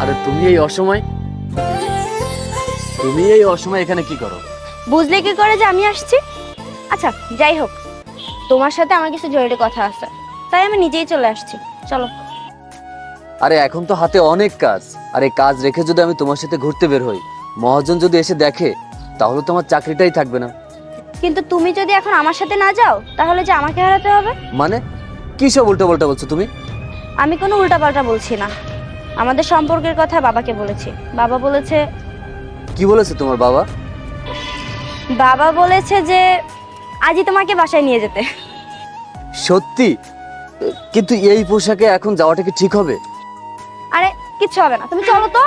আরে তুমি এই অসময় এখানে কি করো? বুঝলে কি করে যে আমি আসছি? আচ্ছা যাই হোক, তোমার সাথে আমার কিছু জরুরি কথা আছে, তাই আমি নিজেই চলে আসছি। চলো। আরে এখন তো হাতে অনেক কাজ, আর এই কাজ রেখে যদি আমি তোমার সাথে ঘুরতে বের হই, মহাজন যদি এসে দেখে তাহলে তোমার চাকরিটাই থাকবে না। কিন্তু তুমি যদি এখন আমার সাথে না যাও তাহলে যে আমাকে হারাতে হবে। মানে কি সব উল্টো পাল্টা বলছো তুমি? আমি কোনো উল্টাপাল্টা বলছি না, আমাদের সম্পর্কের কথা বাবাকে বলেছি। বাবা বলেছে কি বলেছে তোমার বাবা? বাবা বলেছে যে আজই তোমাকে বাসায় নিয়ে যেতে। সত্যি? কিন্তু এই পোশাকে এখন যাওয়াটা কি ঠিক হবে? আরে কিচ্ছু হবে না, তুমি চলো তো।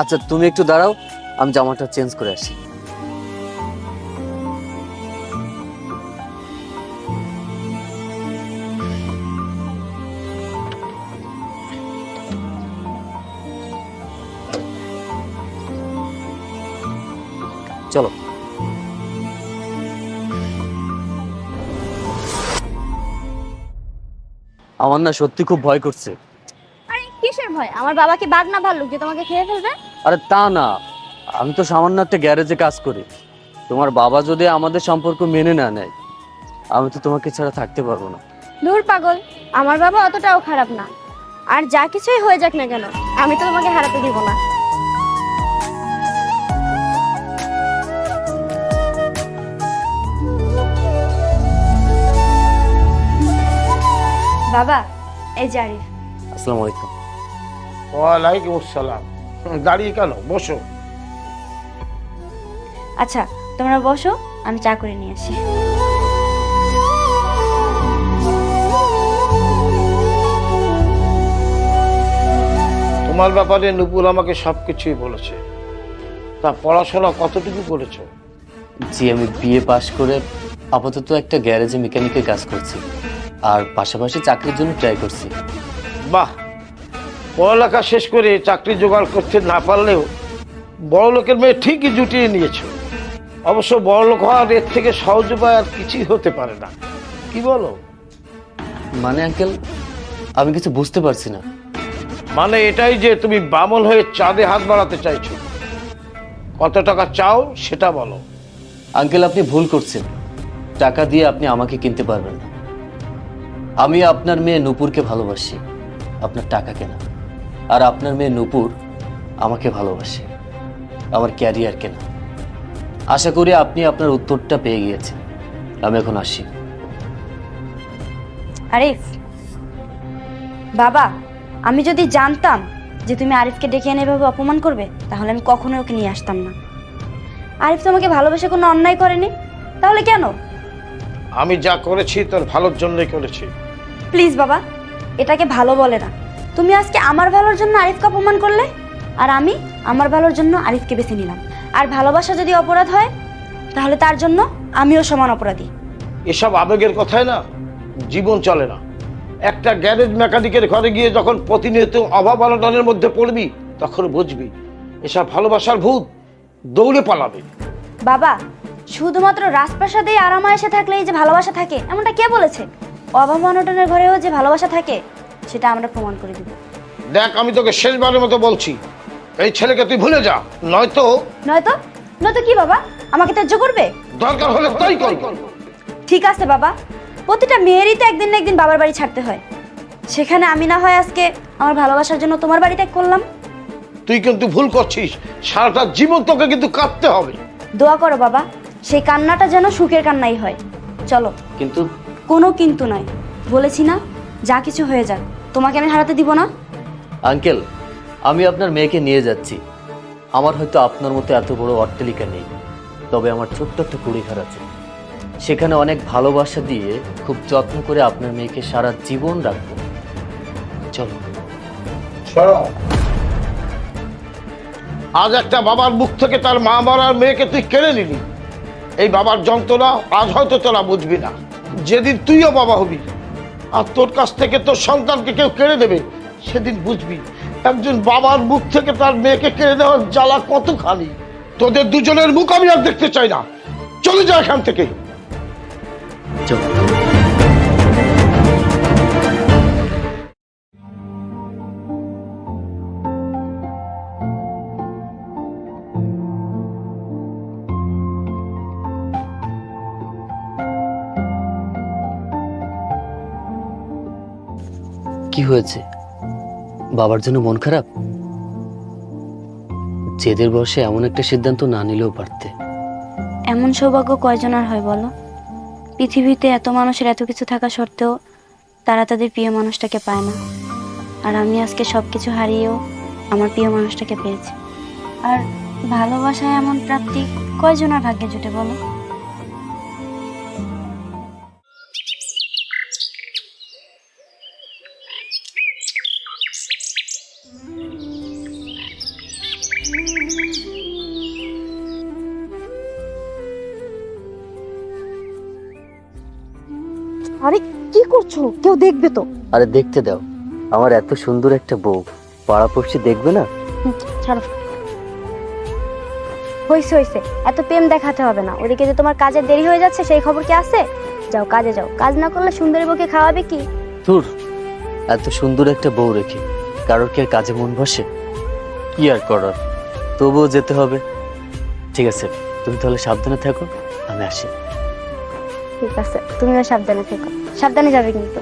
আচ্ছা তুমি একটু দাঁড়াও, আমি জামাটা চেঞ্জ করে আসি। চলো। আমার না সত্যি খুব ভয় করছে। আরে কিসের ভয়? আমার বাবা কি বাঘ না ভাল্লুক যে তোমাকে খেয়ে ফেলবে? আরে তা না, আমি তো সামান্য একটা গ্যারেজে কাজ করি। তোমার বাবা যদি আমাদের সম্পর্ক মেনে না নেয়, আমি তো তোমাকে ছাড়া থাকতে পারবো না। দূর পাগল, আমার বাবা অতটাও খারাপ না। আর যা কিছুই হয়ে যাক না কেন, আমি তো তোমাকে হারাতে দিব না। বাবা, এই যে আরিফ। আসসালামু আলাইকুম। ওয়ালাইকুম আসসালাম। দাঁড়িয়ে কেন, বসো। আচ্ছা তোমরা বসো, আমি চা করে নিয়ে আসি। তোমার ব্যাপারে নুপুর আমাকে সবকিছুই বলেছে। তা পড়াশোনা কতটুকু করেছো? জি, আমি বিএ পাশ করে আপাতত একটা গ্যারেজে মেকানিকের কাজ করছি, আর পাশাপাশি চাকরির জন্য ট্রাই করছি। বাহ, পড়ালেখা শেষ করে চাকরি জোগাড় করতে না পারলেও বড় লোকের মেয়ে ঠিকই জুটিয়ে নিয়েছো। অবশ্য বড় লোক হওয়ার এর থেকে সহজ উপায় আর কিছুই হতে পারে না, কি বলো? মানে আঙ্কেল, আমি কিছু বুঝতে পারছি না। মানে এটাই যে তুমি বামন হয়ে চাঁদে হাত বাড়াতে চাইছো। কত টাকা চাও সেটা বলো। আঙ্কেল আপনি ভুল করছেন, টাকা দিয়ে আপনি আমাকে কিনতে পারবেন না। আমি আপনার মেয়ে নূপুরকে ভালোবাসি, আপনার টাকা কেনা। আর আপনার মেয়ে নূপুর আমাকে ভালোবাসে, আমার ক্যারিয়ার কেনা। আশা করি আপনি আপনার উত্তরটা পেয়ে গিয়েছেন। আমি এখন আসি। আরিফ, বাবা, আমি যদি জানতাম যে তুমি আরিফকে ডেকে এনে এভাবে অপমান করবে, তাহলে আমি কখনোই ওকে নিয়ে আসতাম না। আরিফ তোমাকে ভালোবেসে কোনো অন্যায় করেনি, তাহলে কেন? আমি যা করেছি তোর ভালোর জন্যই করেছি। প্লিজ বাবা, এটাকে ভালো বলে না। তুমি আজকে আমার ভালোর জন্য আরিফকে অপমান করলে, আর আমি আমার ভালোর জন্য আরিফকে বেছে নিলাম। আর ভালোবাসা যদি অপরাধ হয়, তাহলে তার জন্য আমিও সমান অপরাধী। এসব আবেগের কথায় না জীবন চলে না। একটা গ্যারেজ মেকানিকের ঘরে গিয়ে যখন প্রতিনিয়ত অভাব অনটনের মধ্যে পড়বি, তখন বুঝবি এসব ভালোবাসার ভূত দৌড়ে পালাবে। বাবা, শুধুমাত্র রাজপ্রাসাদেই আরামায়েশে থাকলে এই যে ভালোবাসা থাকে, এমনটা কে বলেছে? অভাব অনটনের ঘরেও যে ভালোবাসা থাকে, সেটা আমরা প্রমাণ করে দিব। দেখ, আমি তোকে শেষবারের মতো বলছি, এই ছেলেকে তুই ভুলে যা, নয়তো নয়তো নয়তো কি বাবা, আমাকে ত্যায্য করবে? দরকার হলে তাই কর। ঠিক আছে বাবা, প্রতিটা মেয়েরই তো একদিন না একদিন বাবার বাড়ি ছাড়তে হয়। সেখানে আমি না হয় আজকে আমার ভালোবাসার জন্য তোমার বাড়ি ত্যাগ করলাম। তুই কিন্তু ভুল করছিস, সারাটা জীবন তোকে কিন্তু কাঁদতে হবে। দোয়া করো বাবা, সেই কান্নাটা যেন সুখের কান্নাই হয়। চলো। কিন্তু কোনো কিন্তু নয়, বলেছি না, যা কিছু হয়ে যাক, তোমাকে আমি হারাতে দিব না। আঙ্কেল, আমি আপনার মেয়েকে নিয়ে যাচ্ছি। আমার হয়তো আপনার মতো এত বড় অট্টালিকা নেই, তবে আমার ছোট্ট একটা কুড়িঘর আছে। সেখানে অনেক ভালোবাসা দিয়ে খুব যত্ন করে আপনার মেয়েকে সারা জীবন রাখবো। চলো। আজ একটা বাবার মুখ থেকে তার মা মরার মেয়েকে তুই কেড়ে নিলি। এই বাবার যন্ত্রণা আজ হয়তো তোরা বুঝবি না, যেদিন তুইও বাবা হবি আর তোর কাছ থেকে তোর সন্তানকে কেউ কেড়ে দেবে, সেদিন বুঝবি একজন বাবার মুখ থেকে তার মেয়েকে কেড়ে দেওয়ার জ্বালা কতখানি। তোদের দুজনের মুখ আমি আর দেখতে চাই না, চলে যা এখান থেকে। চলো। কি হয়েছে? বাবার জন্য মন খারাপ? জেদের বসে এমন একটা সিদ্ধান্ত না নিলেও পারতে। এমন সৌভাগ্য কয়জনের হয় বলো? পৃথিবীতে এত মানুষের এত কিছু থাকা সত্ত্বেও তারা তাদের প্রিয় মানুষটাকে পায় না। আর আমি আজকে সব কিছু হারিয়েও আমার প্রিয় মানুষটাকে পেয়েছি। আর ভালোবাসায় এমন প্রাপ্তি কয়জনের ভাগ্যে জুটে বলো? আরে কি করছো? কেউ দেখবে তো। আরে দেখতে দাও, আমার এত সুন্দর একটা বউ, পাড়াপড়শি দেখবে না? ছাড়ো, হয়েছে হয়েছে, এত প্রেম দেখাতে হবে না। ওদিকে যে তোমার কাজের দেরি হয়ে যাচ্ছে সেই খবর কি আছে? যাও কাজে যাও, কাজ না করলে সুন্দরী বউকে খাওয়াবে কি? ধুর, এত সুন্দর একটা বউ রেখে কারোর কি আর কাজে মন বসে? কি আর করার, তবুও যেতে হবে। ঠিক আছে, তুমি তাহলে সাবধানে থাকো, আমি আসি। ঠিক আছে, তুমিও সাবধানে থেকো, সাবধানে যাবে কিন্তু।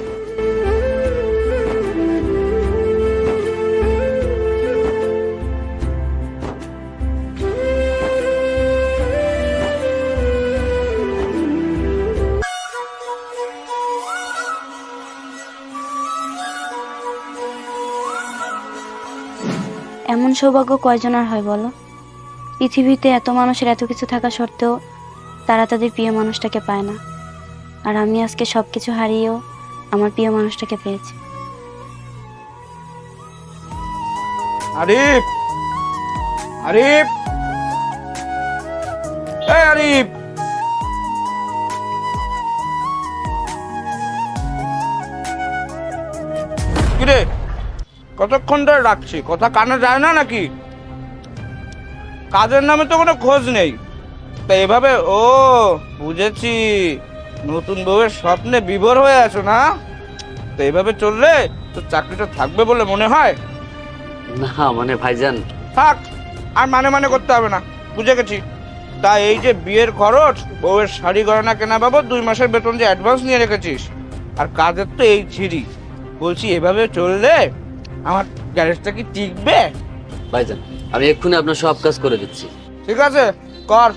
এমন সৌভাগ্য কয়জনের হয় বলো? পৃথিবীতে এত মানুষের এত কিছু থাকা সত্ত্বেও তারা তাদের প্রিয় মানুষটাকে পায় না। আর আমি আজকে সব কিছু হারিয়েও আমার প্রিয় মানুষটাকে পেয়েছি। আরিফ, আরিফ, এই আরিফ, কিরে কতক্ষণ ধরে রাখছি, কথা কানে যায় না নাকি? কাজের নামে তো কোনো খোঁজ নেই। তা এভাবে, ও বুঝেছি, নতুন বউয়ের স্বপ্নে বিভোর হয়ে আছো না? তো এভাবে চললে তো চাকরিটা থাকবে বলে মনে হয়? না মানে ভাইজান, থাক, আর মানে মানে করতে হবে না, বুঝে গেছি। তা এই যে বিয়ের খরচ, বউয়ের শাড়ি গয়না কেনা বাবদ 2 মাসের বেতন যে অ্যাডভান্স নিয়ে রেখেছিস, আর কাজের তো এই ছিরি, বলছি এভাবে চললে আমার গ্যারেজটা কি টিকবে? ভাইজান আমি এক্ষুনি আপনার সব কাজ করে দিচ্ছি। ঠিক আছে, কর।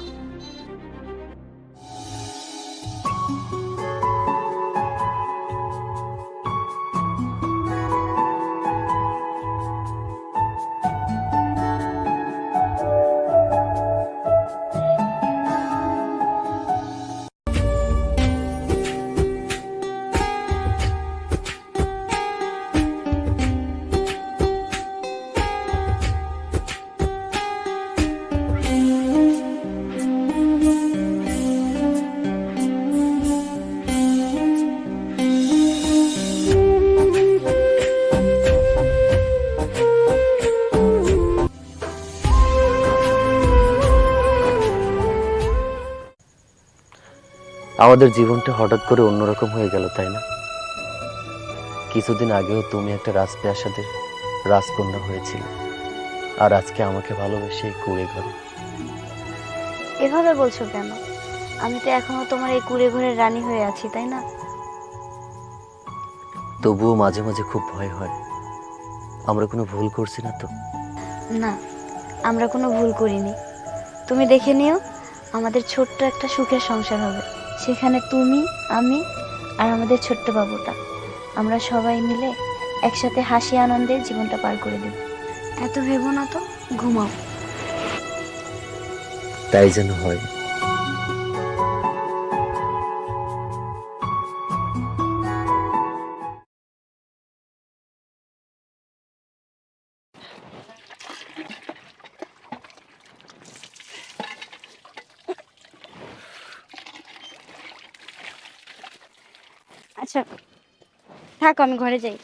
আমাদের জীবনটা হঠাৎ করে অন্যরকম হয়ে গেল, তাই না? কিছুদিন আগেও তুমি একটা রাজপ্রাসাদের রাজকন্যা হয়েছিল, আর আজকে আমাকে ভালোবেসে এই কুঁড়ে ঘরে। এভাবে বলছো কেন? আমি তো এখনো তোমার এই কুঁড়ে ঘরের রানী হয়ে আছি, তাই না? তবুও মাঝে মাঝে খুব ভয় হয়, আমরা কোনো ভুল করছি না তো? না, আমরা কোনো ভুল করিনি। তুমি দেখে নিও, আমাদের ছোট্ট একটা সুখের সংসার হবে। সেখানে তুমি, আমি আর আমাদের ছোট্ট বাবুটা, আমরা সবাই মিলে একসাথে হাসি আনন্দে জীবনটা পার করে দেব। এত ভেবো না তো, ঘুমাও। তাই যেন হয়। আচ্ছা থাকো, আমি ঘরে যাই।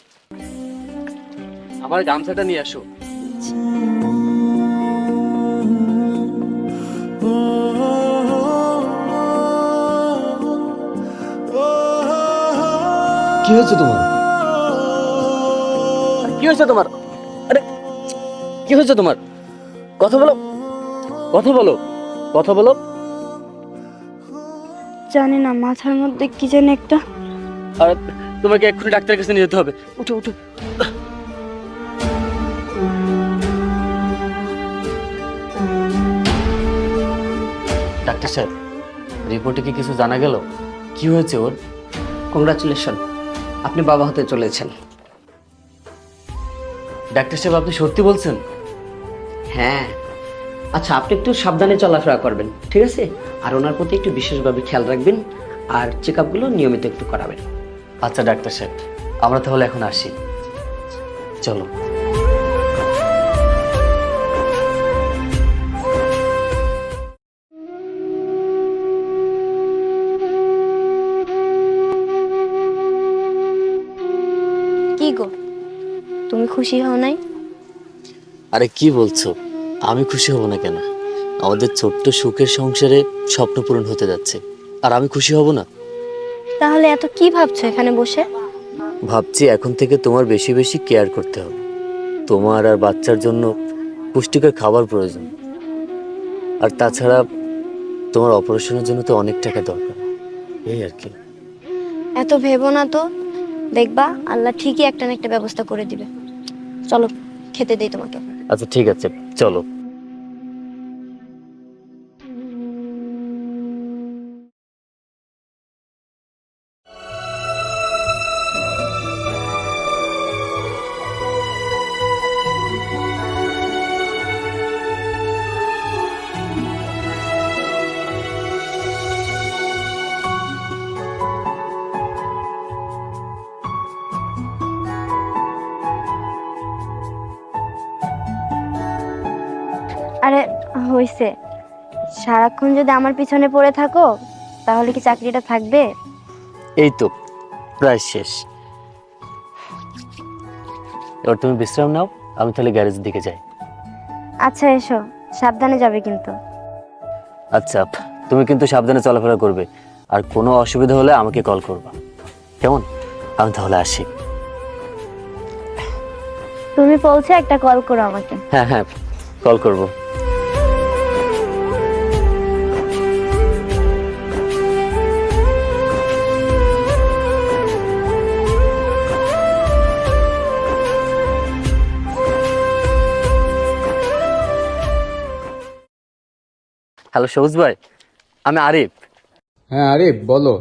আমার গামছাটা নিয়ে আসো। কি হয়েছে তোমার? কি হয়েছে তোমার? আরে কি হয়েছে তোমার? কথা বলো, কথা বলো, কথা বলো। জানি না, মাথার মধ্যে কি জানি একটা। আর তোমাকে এক্ষুনি ডাক্তারের কাছে নিয়ে যেতে হবে। উঠো উঠো। ডাক্তার সাহেব, রিপোর্টে কি কিছু জানা গেল? কি হয়েছে ওর? কংগ্রাচুলেশন, আপনি বাবা হতে চলেছেন। ডাক্তার সাহেব, আপনি সত্যি বলছেন? হ্যাঁ। আচ্ছা, আপনি একটু সাবধানে চলাফেরা করবেন, ঠিক আছে? আর ওনার প্রতি একটু বিশেষভাবে খেয়াল রাখবেন, আর চেক আপগুলো নিয়মিত একটু করাবেন। আচ্ছা ডাক্তার সাহেব, আমরা তাহলে এখন আসি। চলো। কি গো, তুমি খুশি হও নাই? আরে কি বলছো? আমি খুশি হব না কেন? আমাদের ছোট্ট সুখের সংসারে স্বপ্ন পূরণ হতে যাচ্ছে, আর আমি খুশি হব না? তাহলে এত কি ভাবছো এখানে বসে? ভাবছি এখন থেকে তোমার বেশি বেশি কেয়ার করতে হবে। তোমার আর বাচ্চার জন্য পুষ্টিকর খাবার প্রয়োজন। আর তাছাড়া তোমার অপারেশনের জন্য তো অনেক টাকা দরকার, এই আর কি। এত ভেবো না তো, দেখবা আল্লাহ ঠিকই একটা না একটা ব্যবস্থা করে দিবে। চলো খেতে দেই তোমাকে। আচ্ছা ঠিক আছে, চলো। আরে হইছে, সারাক্ষণ যদি আমার পিছনে পড়ে থাকো তাহলে কি চাকরিটা থাকবে? এই তো প্রায় শেষ। এবার তুমি বিশ্রাম নাও, আমি তাহলে গ্যারেজের দিকে যাই। আচ্ছা এসো, সাবধানে যাবে কিন্তু। আচ্ছা, তুমি কিন্তু সাবধানে চলাফেরা করবে, আর কোনো অসুবিধা হলে আমাকে কল করবা, কেমন? আমি তাহলে আসি। তুমি বলছো একটা কল করো আমাকে। হ্যাঁ হ্যাঁ, কল করব। হ্যালো সবুজ ভাই, আমি আরিফ। হ্যাঁ আরিফ, বলো।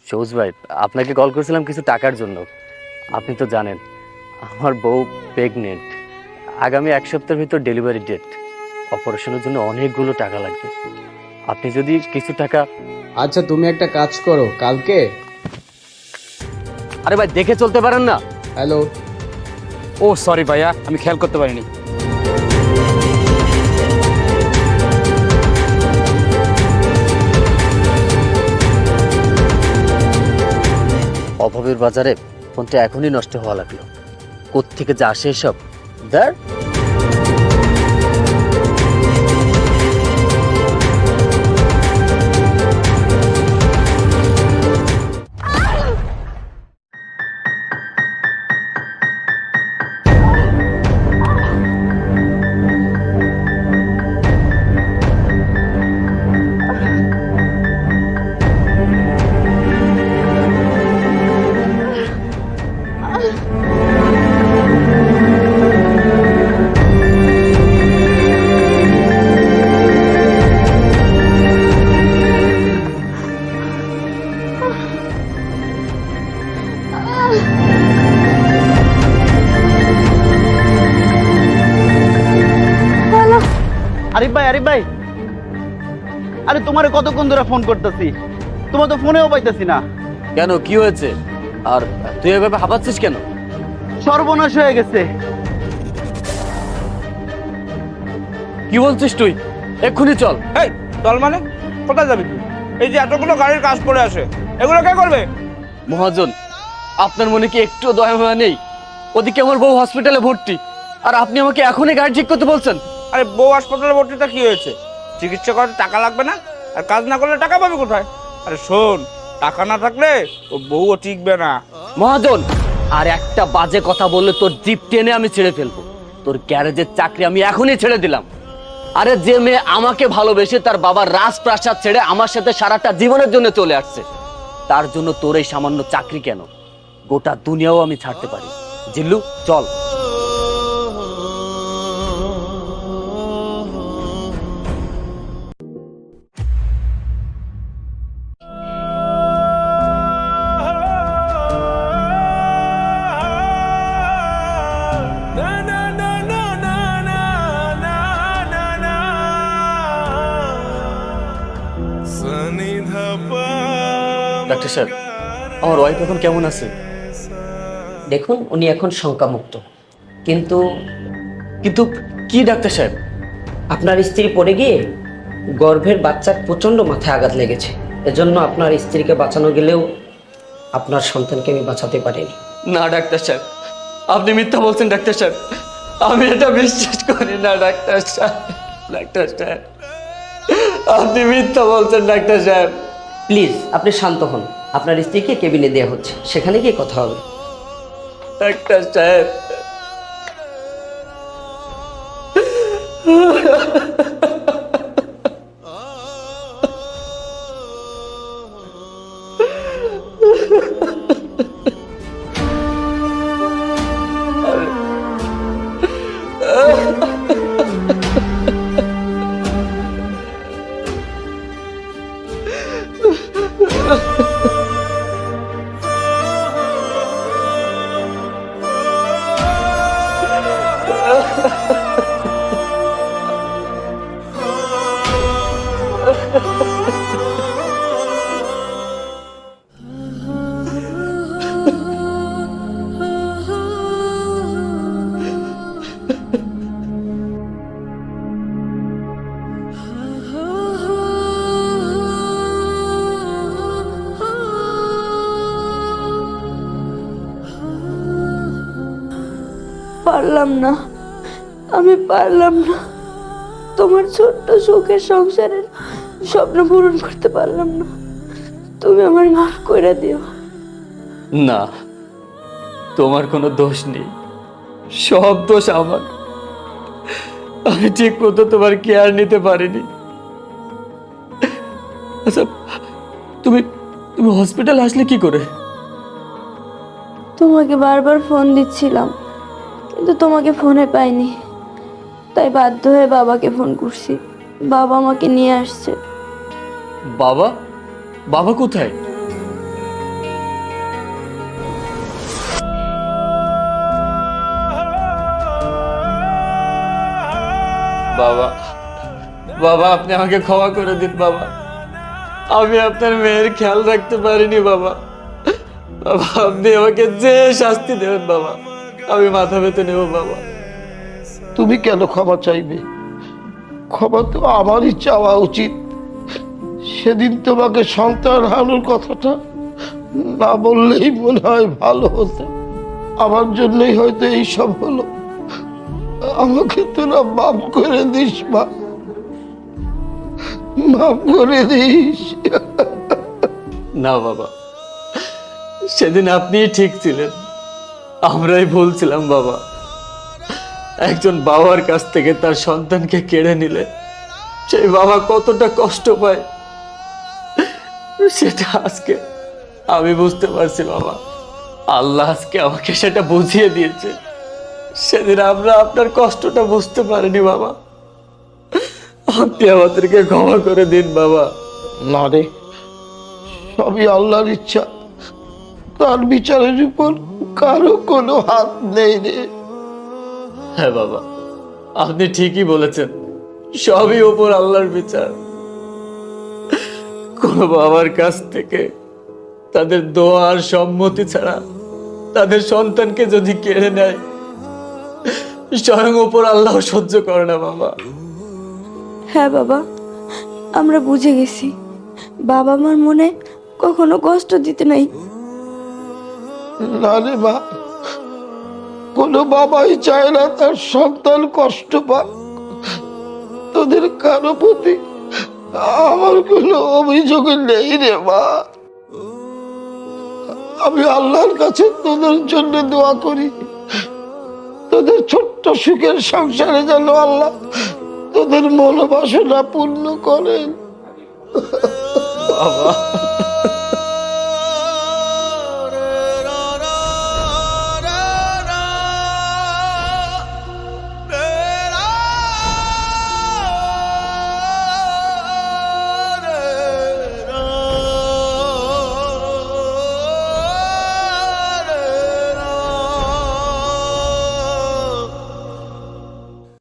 সবুজ ভাই, আপনাকে কল করেছিলাম কিছু টাকার জন্য। আপনি তো জানেন আমার বউ প্রেগনেন্ট, আগামী 1 সপ্তাহের ভিতর ডেলিভারি ডেট। অপারেশনের জন্য অনেকগুলো টাকা লাগবে, আপনি যদি কিছু টাকা। আচ্ছা তুমি একটা কাজ করো, কালকে। আরে ভাই, দেখে চলতে পারেন না? হ্যালো। ও সরি ভাইয়া, আমি খেয়াল করতে পারিনি। অভাবের বাজারে ফোনটা এখনই নষ্ট হওয়া লাগলো, কোত্থেকে যে আসে এসব। ধর। আরিফ ভাই, আরিফ ভাই, আরে তোমারে কতক্ষণ ধরে ফোন করতেছি, তোমার তো ফোনেও পাইতেছি না। কেন, কি হয়েছে? আর তুই এভাবে হাঁপাচ্ছিস কেন? সর্বনাশ হয়ে গেছে। কি বলছিস তুই? এক্ষুনি চল। এই চল মানে কোথায় যাবি তুই? এই যে এতগুলো গাড়ির কাজ পড়ে আছে, এগুলো কে করবে? মহাজন, আপনার মনে কি একটু দয়া মায়া নেই? ওদিকে আমার বউ হসপিটালে ভর্তি, আর আপনি আমাকে এখনই গাড়ি ঠিক করতে বলছেন? আরে বউ হাসপাতালে ভর্তিটা কি হয়েছে? চিকিৎসা করতে টাকা লাগবে না? আর কাজ না করলে টাকা পাবি কোথায়? আরে শোন, টাকা না থাকলে ও বউও টিকবে না। মহাজন, আর একটা বাজে কথা বললে তোর জিপ টেনে আমি ছেড়ে ফেলবো। তোর গ্যারেজের চাকরি আমি এখনই ছেড়ে দিলাম। আরে যে মেয়ে আমাকে ভালোবেসে তার বাবার রাজপ্রাসাদ ছেড়ে আমার সাথে সারাটা জীবনের জন্য চলে আসছে, তার জন্য তোর এই সামান্য চাকরি কেন? গোটা দুনিয়াও আমি ছাড়তে পারি। জিল্লু চল। ডাক্তার সাহেব, আমার ওয়াইফ এখন কেমন আছে? দেখুন, উনি এখন শঙ্কামুক্ত, কিন্তু কিন্তু কি ডাক্তার সাহেব? আপনার স্ত্রী পড়ে গিয়ে গর্ভের বাচ্চার প্রচণ্ড মাথায় আঘাত লেগেছে। এজন্য আপনার স্ত্রীকে বাঁচানো গেলেও আপনার সন্তানকে আমি বাঁচাতে পারিনি। না ডাক্তার সাহেব, আপনি মিথ্যা বলছেন ডাক্তার সাহেব। আমি এটা বিশ্বাস করি না ডাক্তার সাহেব। ডাক্তার সাহেব, আপনি মিথ্যা বলছেন ডাক্তার সাহেব। প্লিজ আপনি শান্ত হন। আপনার স্ত্রীকে কেবিনে দেওয়া হচ্ছে, সেখানে গিয়ে কথা হবে। ডাক্তার সাহেব, পারলাম না, আমি পারলাম না। তোমার ছোট্ট সুখের সংসারের স্বপ্ন পূরণ করতে পারলাম না। তুমি আমার মাফ করে দিও। না, তোমার কোনো দোষ নেই, সব দোষ আমার। আমি ঠিক মতো তোমার কেয়ার নিতে পারিনি। আচ্ছা, তুমি তুমি হসপিটাল আসলে কি করে? তোমাকে বারবার ফোন দিচ্ছিলাম, কিন্তু তোমাকে ফোনে পাইনি। তাই বাধ্য হয়ে বাবাকে ফোন করছি। বাবা আমাকে নিয়ে আসছে। বাবা? বাবা কোথায়? বাবা, বাবা আপনি আমাকে ক্ষমা করে দিন বাবা। আমি আপনার মেয়ের খেয়াল রাখতে পারিনি বাবা। বাবা আপনি আমাকে যে শাস্তি দেবেন বাবা, আমি মাথা পেতে নেব বাবা। তুমি কেন ক্ষমা চাইবে? ক্ষমা তো আমারই চাওয়া উচিত। সেদিন তোমাকে সন্তান হারানোর কথাটা না বললেই মনে হয় ভালো হতো। আমার জন্যই হয়তো এইসব হলো। আমাকে তোরা মাফ করে দিস মা, মাফ করে দিস। না বাবা, সেদিন আপনিই ঠিক ছিলেন, আমরাই ভুল ছিলাম বাবা। একজন বাবার কাছ থেকে তার সন্তানকে কেড়ে নিলে সেই বাবা কতটা কষ্ট পায় সেটা আজকে আমি বুঝতে পারছি বাবা। আল্লাহ আজকে আমাকে সেটা বুঝিয়ে দিয়েছে। সেদিন আমরা আপনার কষ্টটা বুঝতে পারিনি বাবা। আপনি আমাদেরকে ক্ষমা করে দিন বাবা। না রে, সবই আল্লাহর ইচ্ছা। তার বিচারের উপর কারো কোনো হাত নেই রে। হ্যাঁ বাবা, আপনি ঠিকই বলেছেন, সবই ওপর আল্লাহর বিচার। কোন বাবার কাছ থেকে তাদের দোয়া আর সম্মতি ছাড়া তাদের সন্তানকে যদি কেড়ে নেয়, স্বয়ং ওপর আল্লাহ সহ্য করে না বাবা। হ্যাঁ বাবা, আমরা বুঝে গেছি। বাবা মার মনে কখনো কষ্ট দিতে নাই। না রে মা, কোনো বাবাই চায় না তার সন্তান কষ্ট পাক। তোদের কারো প্রতি আমার কোনো অভিযোগ নেই রে মা। আমি আল্লাহর কাছে তোদের জন্য দোয়া করি, তোদের ছোট্ট সুখের সংসারে যেন আল্লাহ তোদের মনোবাসনা পূর্ণ করেন। বাবা